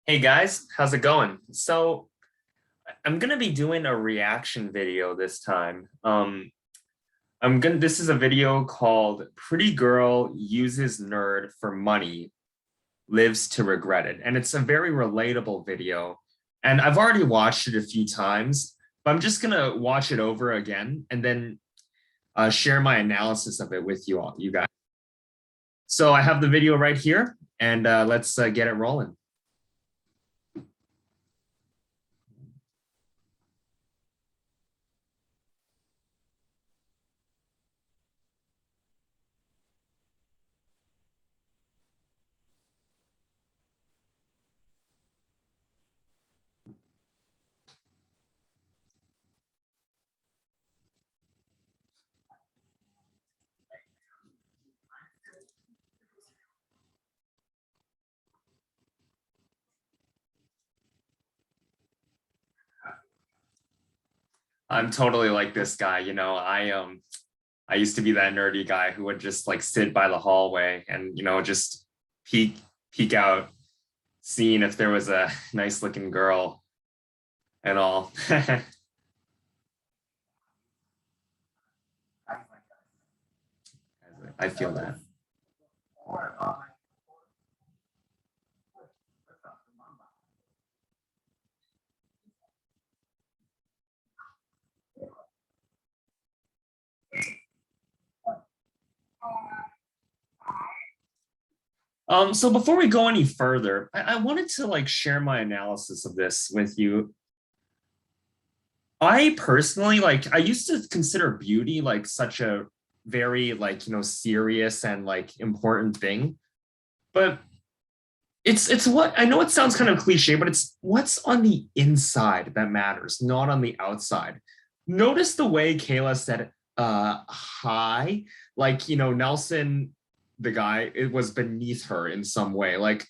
Hey guys, how's it going? So I'm gonna be doing a reaction video this time. This is a video called Pretty Girl Uses Nerd for Money, Lives to Regret It. And it's a very relatable video. And I've already watched it a few times, but I'm just gonna watch it over again and then share my analysis of it with you guys. So I have the video right here, and let's get it rolling. I'm totally like this guy. I used to be that nerdy guy who would just like sit by the hallway and just peek peek out, seeing if there was a nice looking girl and all. I feel that. So before we go any further, I wanted to like share my analysis of this with you. I personally I used to consider beauty like such a very serious and like important thing, but it's what I know. It sounds kind of cliche, but it's what's on the inside that matters, not on the outside. Notice the way Kayla said hi, like Nelson, the guy, it was beneath her in some way. Like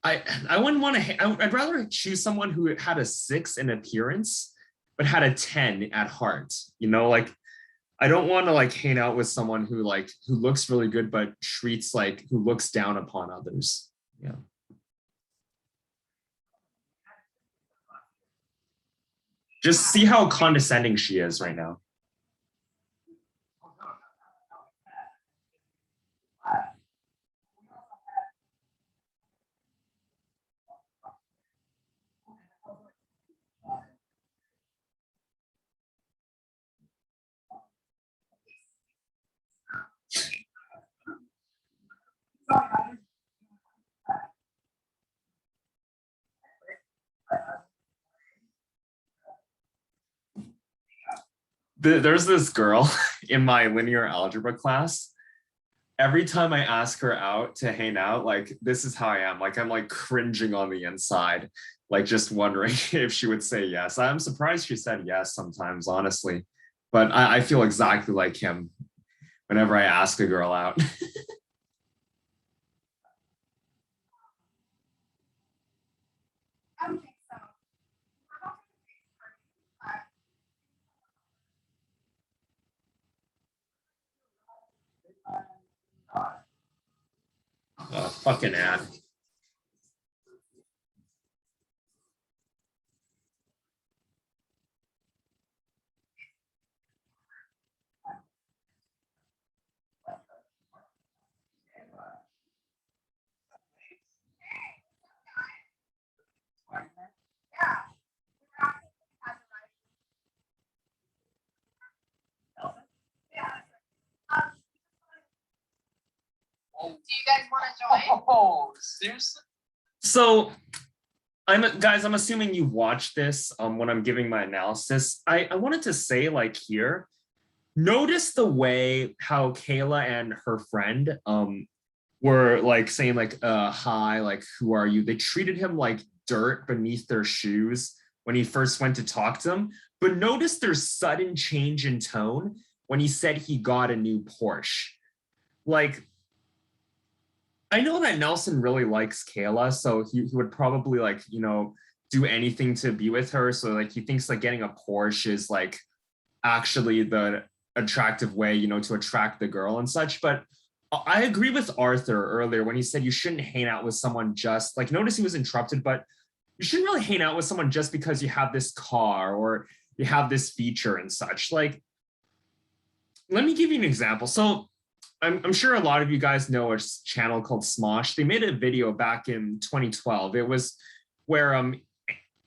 I wouldn't want to. I'd rather choose someone who had a 6 in appearance but had a 10 at heart. Like I don't want to like hang out with someone who looks really good but treats like who looks down upon others. Yeah. Just see how condescending she is right now. There's this girl in my linear algebra class. Every time I ask her out to hang out, like this is how I am. Like I'm like cringing on the inside, like just wondering if she would say yes. I'm surprised she said yes sometimes, honestly. But I feel exactly like him whenever I ask a girl out. Fucking ad. Do you guys want to join? Oh, seriously? So I'm assuming you watched this when I'm giving my analysis. I wanted to say like here, notice the way how Kayla and her friend were like saying like hi, like who are you? They treated him like dirt beneath their shoes when he first went to talk to them. But notice their sudden change in tone when he said he got a new Porsche. Like I know that Nelson really likes Kayla, so he would probably like, do anything to be with her. So like he thinks like getting a Porsche is like actually the attractive way, to attract the girl and such. But I agree with Arthur earlier when he said you shouldn't hang out with someone just like, notice he was interrupted, but you shouldn't really hang out with someone just because you have this car or you have this feature and such. Like, let me give you an example. So I'm sure a lot of you guys know a channel called Smosh. They made a video back in 2012. It was where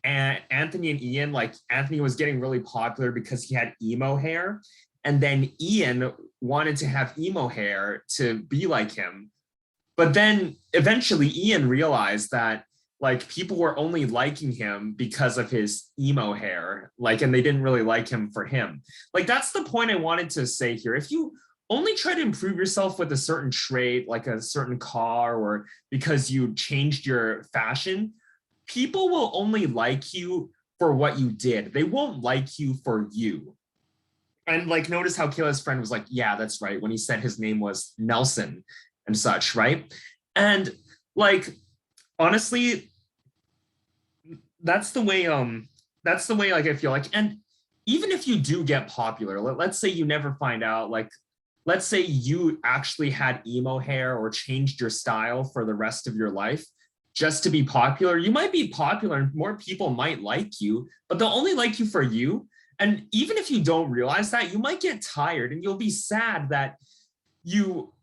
Anthony and Ian, like Anthony was getting really popular because he had emo hair. And then Ian wanted to have emo hair to be like him. But then eventually Ian realized that like people were only liking him because of his emo hair, like, and they didn't really like him for him. Like, that's the point I wanted to say here. If you only try to improve yourself with a certain trait, like a certain car, or because you changed your fashion, people will only like you for what you did. They won't like you for you. And like, notice how Kayla's friend was like, yeah, that's right, when he said his name was Nelson and such, right? And like, honestly, that's the way like I feel like. And even if you do get popular, let's say you never find out, like, let's say you actually had emo hair or changed your style for the rest of your life just to be popular, you might be popular and more people might like you, but they'll only like you for you. And even if you don't realize that, you might get tired and you'll be sad that you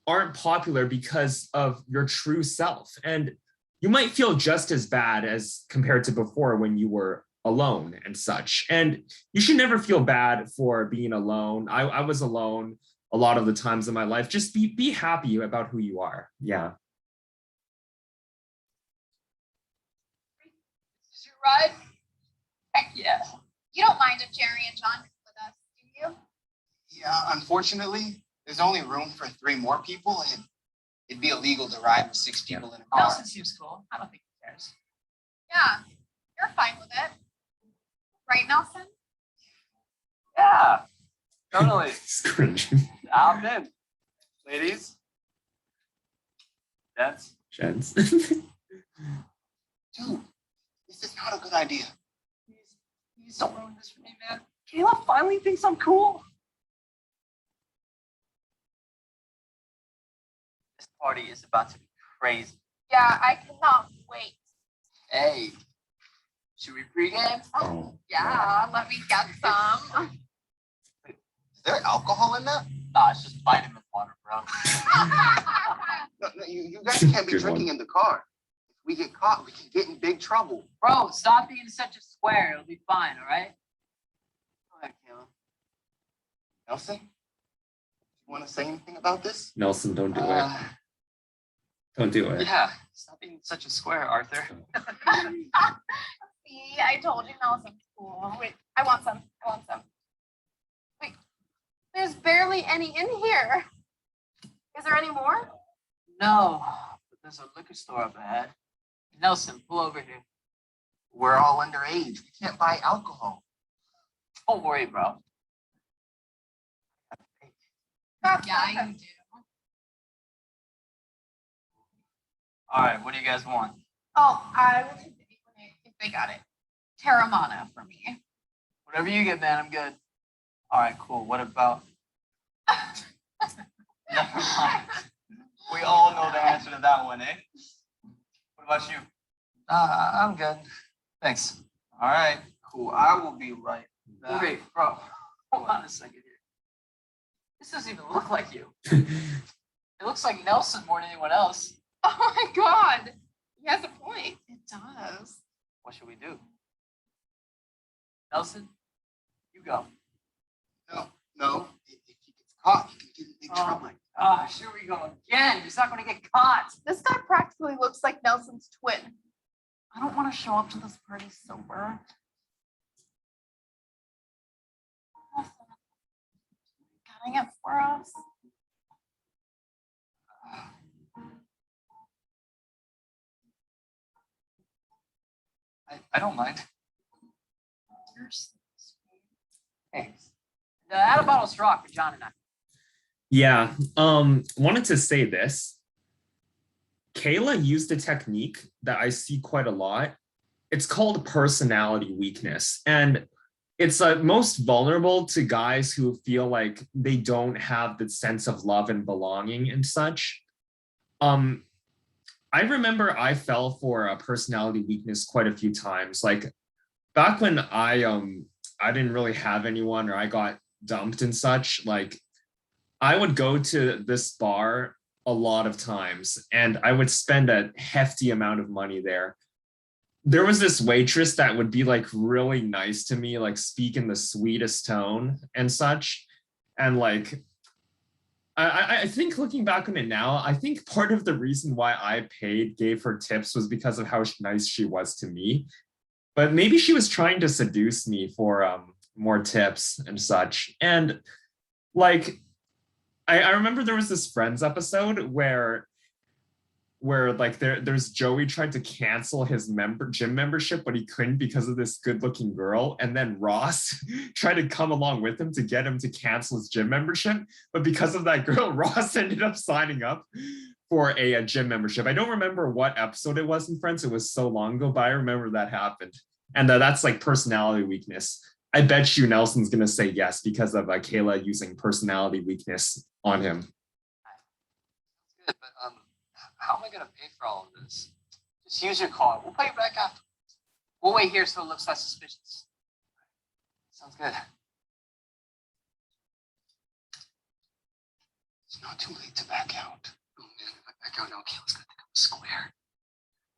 aren't popular because of your true self. And you might feel just as bad as compared to before when you were alone and such. And you should never feel bad for being alone. I was alone a lot of the times in my life. Just be happy about who you are. Yeah. This is your ride? Heck yeah. You don't mind if Jerry and John come with us, do you? Yeah, unfortunately, there's only room for 3 more people, and it'd be illegal to ride with 6 people in a car. Nelson seems cool. I don't think he cares. Yeah, you're fine with it. Right, Nelson? Yeah, totally. It's cringe. I'm in. Ladies. That's Gents. Dude, this is not a good idea. Please don't ruin this for me, man. Kayla finally thinks I'm cool. This party is about to be crazy. Yeah, I cannot wait. Hey, should we pregame? Oh, Yeah, let me get some. Is there alcohol in that? Nah, it's just vitamin water, bro. No, you guys can't be Good drinking one. in the car. If we get caught, we can get in big trouble. Bro, stop being such a square. It'll be fine, all right? Go ahead, Kayla. Nelson, you want to say anything about this? Nelson, don't do it. Don't do it. Yeah, stop being such a square, Arthur. See, I told you Nelson's cool. Wait, I want some. Wait, there's barely any in here. Is there any more? No, but there's a liquor store up ahead. Nelson, pull over here. We're all underage. We can't buy alcohol. Don't worry, bro. Yeah, you do. All right, what do you guys want? Oh, I will take the if they got it. Terramana for me. Whatever you get, man, I'm good. All right, cool. What about? Never mind. We all know the answer to that one, eh? What about you? I'm good. Thanks. All right, cool. I will be right back. Wait, bro. Hold on a second here. This doesn't even look like you. It looks like Nelson more than anyone else. Oh my god. He has a point. It does. What should we do? Nelson, you go. No. If he gets caught, he can get in big Oh trouble. my gosh, here we go again. He's not going to get caught. This guy practically looks like Nelson's twin. I don't want to show up to this party sober. Cutting it for us. I don't mind. You're so sweet. Thanks. Add a bottle of straw for John and I. Yeah. Wanted to say this. Kayla used a technique that I see quite a lot. It's called personality weakness. And it's most vulnerable to guys who feel like they don't have the sense of love and belonging and such. I remember I fell for a personality weakness quite a few times. Like back when I didn't really have anyone or I got dumped and such, like I would go to this bar a lot of times and I would spend a hefty amount of money there. There was this waitress that would be like really nice to me, like speak in the sweetest tone and such. And like, I think looking back on it now, I think part of the reason why I gave her tips was because of how nice she was to me. But maybe she was trying to seduce me for more tips and such. And like, I remember there was this Friends episode where like there's Joey tried to cancel his gym membership, but he couldn't because of this good-looking girl. And then Ross tried to come along with him to get him to cancel his gym membership. But because of that girl, Ross ended up signing up for a gym membership. I don't remember what episode it was in Friends. It was so long ago, but I remember that happened. And that's like personality weakness. I bet you Nelson's going to say yes because of Kayla using personality weakness on him. Good, but how am I gonna pay for all of this? Just use your card. We'll pay you back after. We'll wait here so it looks less suspicious. Sounds good. It's not too late to back out. Oh man, if I back out now, Kayla's gonna think I'm a square.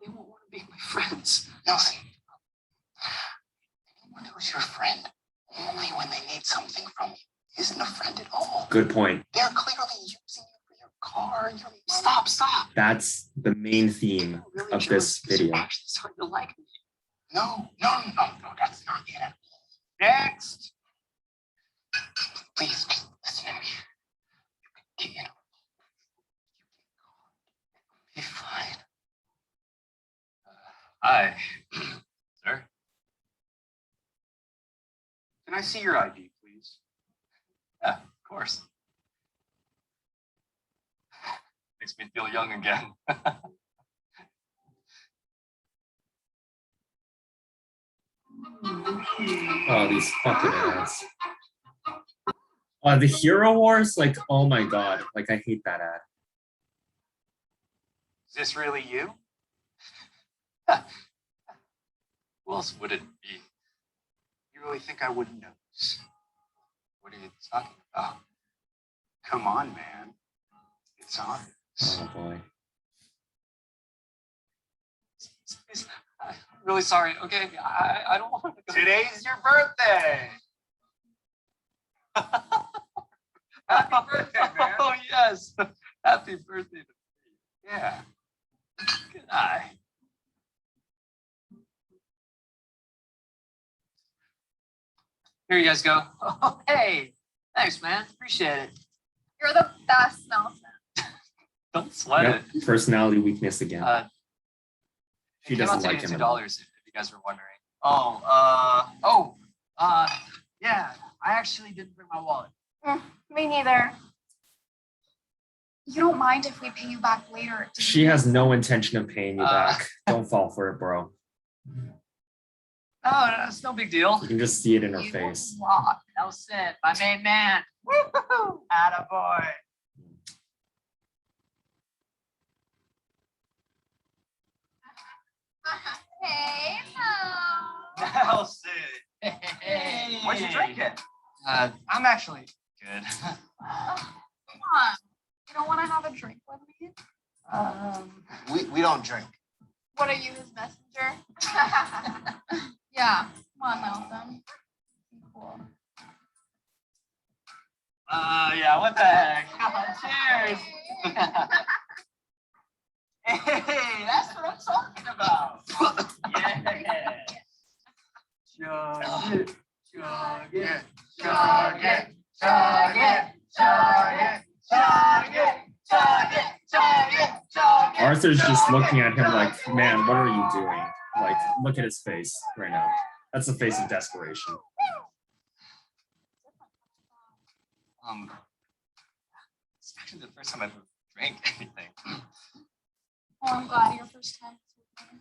They won't want to be my friends. Nelson, anyone who's your friend only when they need something from you isn't a friend at all. Good point. They're clearly using you for your car, your money. Stop. That's the main theme Really of jealous this because video. you're actually starting to like me. No, that's not it at all. Next. Please, just listen to me. You can get in. Be fine. Hi, sir. Can I see your ID, please? Yeah, of course. Makes me feel young again. Oh, these fucking ads. The Hero Wars, like, oh my god, like I hate that ad. Is this really you? Who else would it be? You really think I wouldn't notice? What are you talking about? Come on, man. It's obvious. Oh boy. I'm really sorry. Okay, I don't want to go. Today's your birthday. Happy birthday, man. Oh, yes. Happy birthday to me. Yeah. Good eye. Here you guys go. Oh, hey. Thanks, man. Appreciate it. You're the best, Nelson. Don't sweat Yep, it. personality weakness again. She doesn't like him. $2 if you guys were wondering. Yeah. I actually didn't bring my wallet. Me neither. You don't mind if we pay you back later? do She you? has no intention of paying you back. Don't fall for it, bro. Oh, no, it's no big deal. You can just see it in her You face. rock. Nelson, my main man. Woo-hoo! Attaboy. Hey, Mom. Nelson. Hey. What you drinking? I'm actually good. Come on. You don't want to have a drink with me? We don't drink. What are you, his messenger? Yeah. Come on, Nelson. Cool. Yeah, what the heck? Cheers. Hey, that's what I'm talking about. Yeah. Chug it, chug it, chug it, chug it, chug it, chug it, chug it, chug it, chug it. Arthur's just looking at him like, man, what are you doing? Like, look at his face right now. That's the face of desperation. It's actually the first time I've ever drank anything. Oh, I'm glad your first time was with me.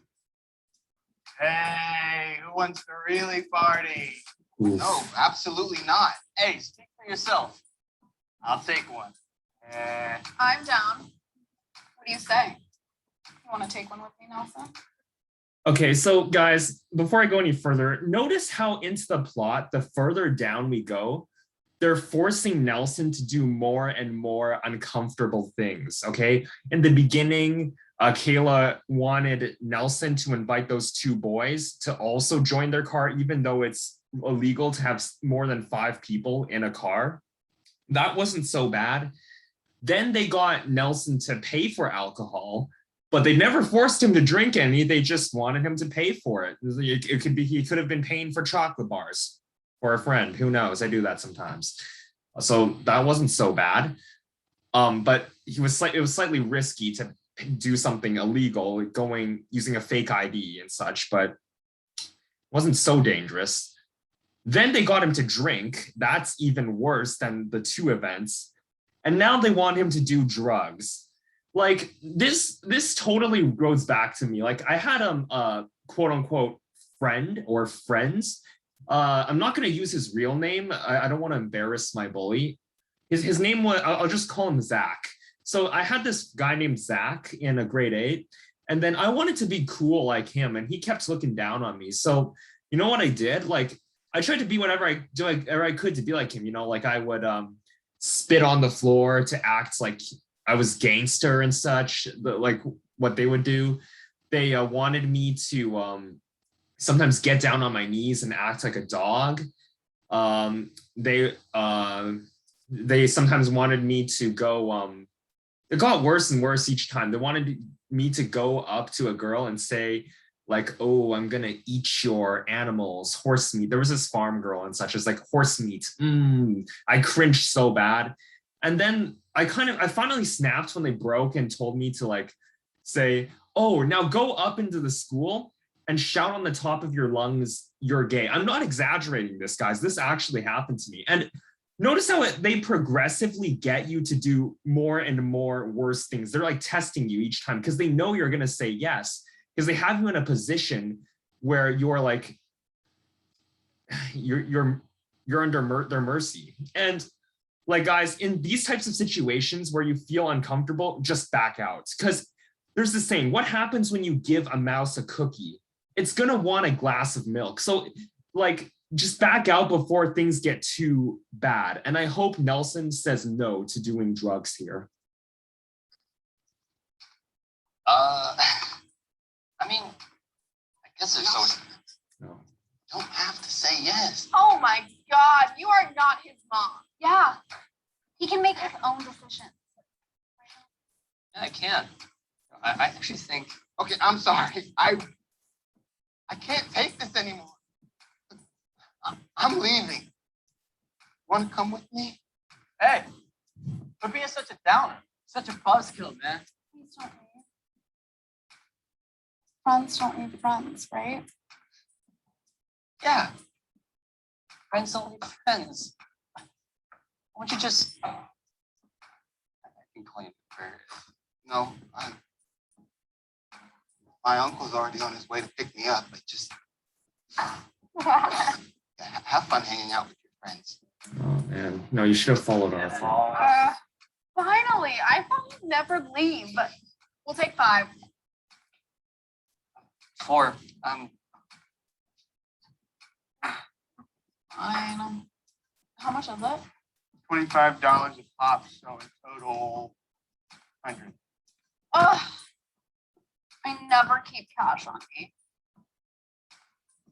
Hey, who wants to really party? Oof. No, absolutely not. Hey, speak for yourself. I'll take one. I'm down. What do you say? You want to take one with me, Nelson? Okay, so guys, before I go any further, notice how into the plot, the further down we go, they're forcing Nelson to do more and more uncomfortable things, okay? In the beginning, Kayla wanted Nelson to invite those two boys to also join their car, even though it's illegal to have more than 5 people in a car. That wasn't so bad. Then they got Nelson to pay for alcohol, but they never forced him to drink any. They just wanted him to pay for it. It could be he could have been paying for chocolate bars for a friend. Who knows? I do that sometimes. So that wasn't so bad. But it was slightly risky to do something illegal, using a fake ID and such, but it wasn't so dangerous. Then they got him to drink. That's even worse than the 2 events. And now they want him to do drugs. Like this totally goes back to me. Like I had a quote unquote friend or friends. I'm not going to use his real name. I don't want to embarrass my bully. His name was, I'll just call him Zach. So I had this guy named Zach in a grade 8, and then I wanted to be cool like him, and he kept looking down on me. So you know what I did? Like I tried to be whatever I could to be like him. You know, like I would spit on the floor to act like I was gangster and such. Like what they would do. They wanted me to sometimes get down on my knees and act like a dog. They sometimes wanted me to go. It got worse and worse each time. They wanted me to go up to a girl and say, like, oh, I'm gonna eat your animals, horse meat. There was this farm girl and such as like horse meat. I cringed so bad. And then I finally snapped when they broke and told me to like say, oh, now go up into the school and shout on the top of your lungs, you're gay. I'm not exaggerating this, guys. This actually happened to me. And notice how they progressively get you to do more and more worse things. They're like testing you each time because they know you're going to say yes, because they have you in a position where you're like, you're under their mercy. And like, guys, in these types of situations where you feel uncomfortable, just back out. Because there's this saying, what happens when you give a mouse a cookie? It's going to want a glass of milk. So like, just back out before things get too bad. And I hope Nelson says no to doing drugs here. I mean, I guess there's so. No. Don't have to say yes. Oh my God, you are not his mom. Yeah, he can make his own decisions. Yeah, I can. I actually think. Okay, I'm sorry. I can't take this anymore. I'm leaving. Want to come with me? Hey, quit being such a downer, such a buzzkill, man. Please don't leave. Friends don't need friends, right? Yeah. Friends don't need friends. Why don't you just? I can claim for. No, my uncle's already on his way to pick me up. But just have fun hanging out with your friends. Oh man, no, you should have followed our friend. Finally, I thought you'd never leave, but we'll take 5. 4. Fine. How much is it? $25 a pop, so in total, 100. Ugh. I never keep cash on me.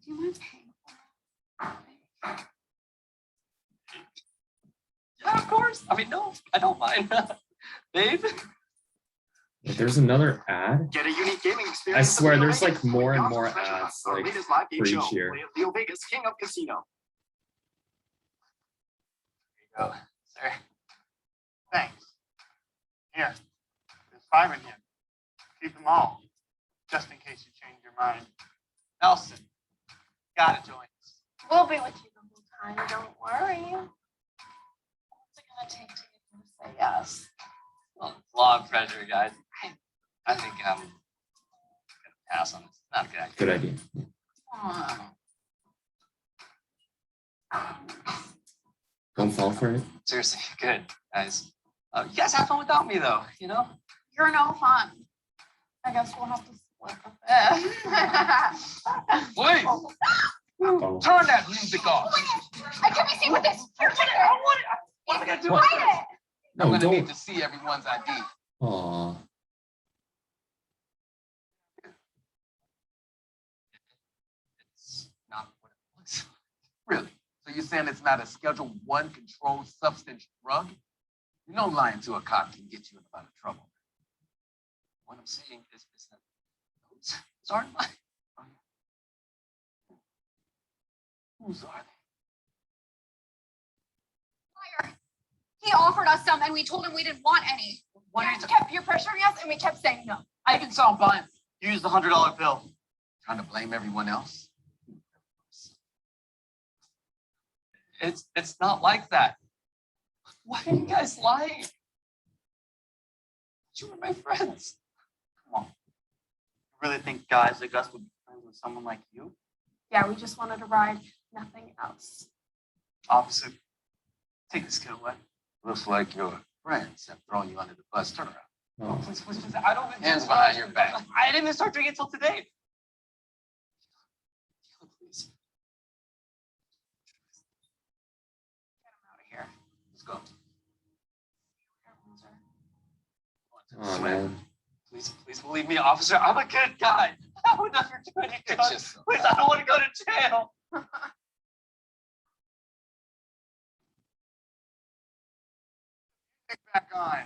Do you mind paying for it? Yeah, of course. I mean, no, I don't mind. Babe. Wait, there's another ad. Get a unique gaming experience. I swear, at Leo there's like Vegas. more and With more God's treasure ads, hunt, our like, latest live game for each show. year. Play at Leo Vegas, King of Casino. There you go, sir. Thanks. Here, there's 5 in here. Keep them all, just in case you change your mind. Nelson, gotta join us. We'll be with you the whole time. Don't worry. What's it gonna take to get you to say yes? Well, it's law of pressure, guys. I think I'm gonna pass on this. Not a good idea. Good idea. Aw. Don't fall for it. Seriously, good, guys. You guys have fun without me, though, you know? You're no fun. I guess we'll have to split the bed. Wait, Oh. turn that music off. I can't be seen with this. You're I don't want it. What am I gonna do with this? quiet. No, I'm gonna don't. need to see everyone's ID. Aw. It's not what it looks like. Really? So you're saying it's not a Schedule 1 controlled substance drug? You know lying to a cop can get you in a lot of trouble. What I'm saying is that those aren't mine. Whose are they? Liar. He offered us some and we told him we didn't want any. What are He you kept peer pressuring us and we kept saying no. I even saw him buying. Use the $100 bill. Trying to blame everyone else. It's not like that. Why are you guys lying? You were my friends. Come on. You really think guys like us would be friends with someone like you? Yeah, we just wanted to ride, nothing else. Officer, take this kid away. Looks like your friends have thrown you under the bus. Turn around. Oh. Please, I don't. Hands behind your back. I didn't even start drinking until today. Please. Get him out of here. Let's go. Oh, man. Please believe me, officer. I'm a good guy. I would never do any drugs. Please, I don't want to go to jail. Get back on.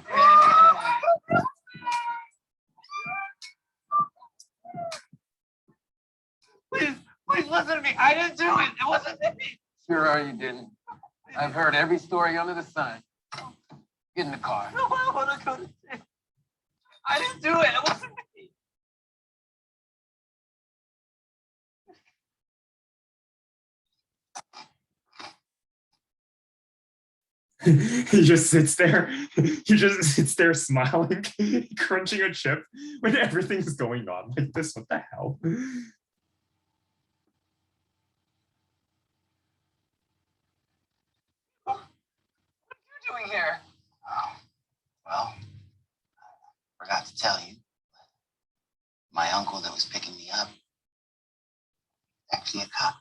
Please listen to me. I didn't do it. It wasn't me. Sure are you didn't. I've heard every story under the sun. Get in the car. No, I want to go to jail. I didn't do it. It wasn't me. He just sits there. He just sits there smiling, crunching a chip when everything's going on like this. What the hell? What are you doing here? Oh, well, forgot to tell you. My uncle that was picking me up, actually a cop.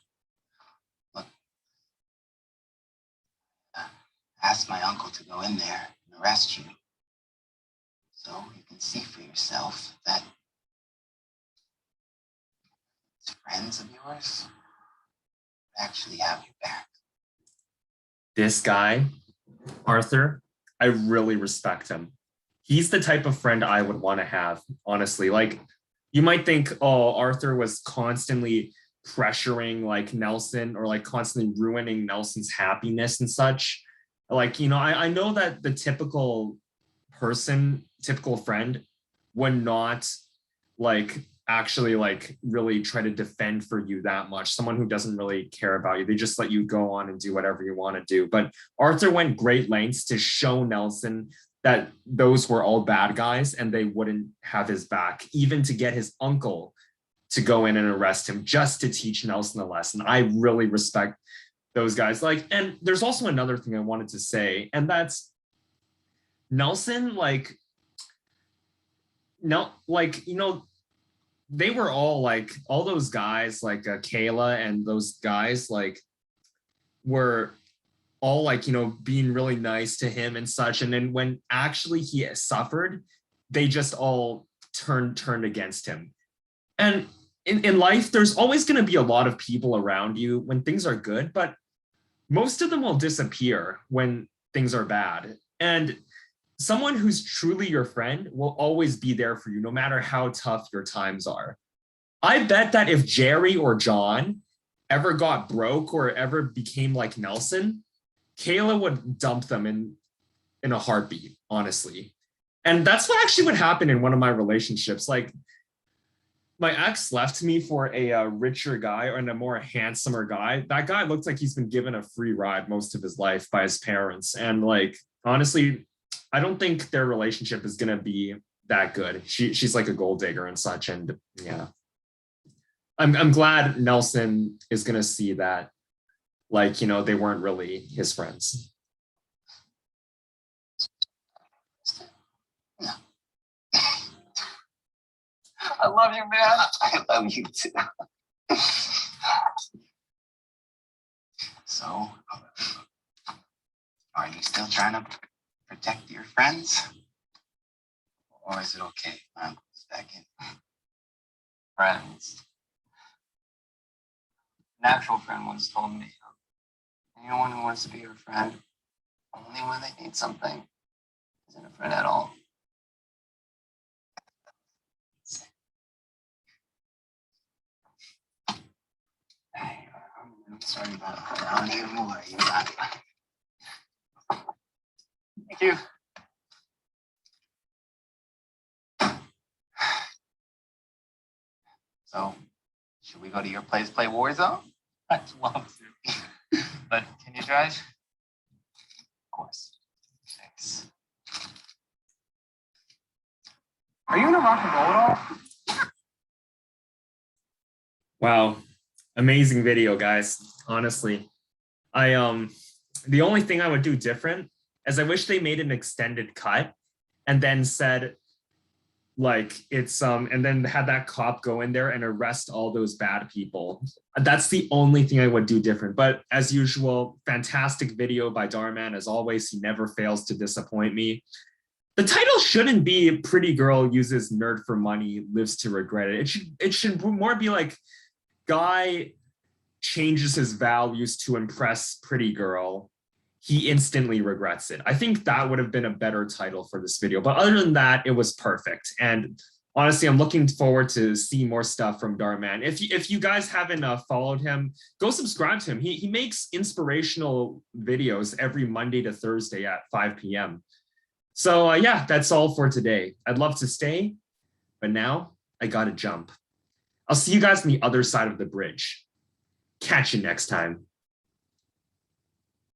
Look, asked my uncle to go in there and arrest you. So you can see for yourself that these friends of yours actually have your back. This guy, Arthur, I really respect him. He's the type of friend I would want to have, honestly. Like, you might think, oh, Arthur was constantly pressuring like Nelson or like constantly ruining Nelson's happiness and such. Like, you know, I know that the typical person, typical friend would not like actually like really try to defend for you that much. Someone who doesn't really care about you. They just let you go on and do whatever you want to do. But Arthur went great lengths to show Nelson that those were all bad guys and they wouldn't have his back, even to get his uncle to go in and arrest him just to teach Nelson a lesson. I really respect those guys. Like, and there's also another thing I wanted to say, and that's Nelson, like, no, like, you know, they were all like, all those guys, like Kayla and those guys, like, were all like, you know, being really nice to him and such. And then when actually he suffered, they just all turned against him. And in life, there's always going to be a lot of people around you when things are good, but most of them will disappear when things are bad. And someone who's truly your friend will always be there for you, no matter how tough your times are. I bet that if Jerry or John ever got broke or ever became like Nelson, Kayla would dump them in a heartbeat, honestly. And that's what happened in one of my relationships. Like, my ex left me for a richer guy and a more handsomer guy. That guy looks like he's been given a free ride most of his life by his parents. And like, honestly, I don't think their relationship is going to be that good. She's like a gold digger and such. And yeah, I'm glad Nelson is going to see that like, you know, they weren't really his friends. I love you, man. I love you too. So, are you still trying to protect your friends? Or is it okay if I'm back in? Friends. An actual friend once told me, anyone who wants to be your friend only when they need something isn't a friend at all. Hey, I'm sorry about that. I don't even worry. You got it. Thank you. So, should we go to your place play Warzone? I'd love to. But can you drive? Of course. Thanks. Are you into rock and roll at all? Wow, amazing video, guys. Honestly, the only thing I would do different is I wish they made an extended cut and then said, like, it's and then had that cop go in there and arrest all those bad people. That's the only thing I would do different. But as usual, fantastic video by Darman. As always, he never fails to disappoint me. The title shouldn't be "Pretty Girl Uses Nerd for Money, Lives to Regret It." It should more be like, guy changes his values to impress pretty girl. He instantly regrets it. I think that would have been a better title for this video. But other than that, it was perfect. And honestly, I'm looking forward to see more stuff from Darman. If you guys haven't followed him, go subscribe to him. He makes inspirational videos every Monday to Thursday at 5 p.m. So yeah, that's all for today. I'd love to stay, but now I gotta jump. I'll see you guys on the other side of the bridge. Catch you next time.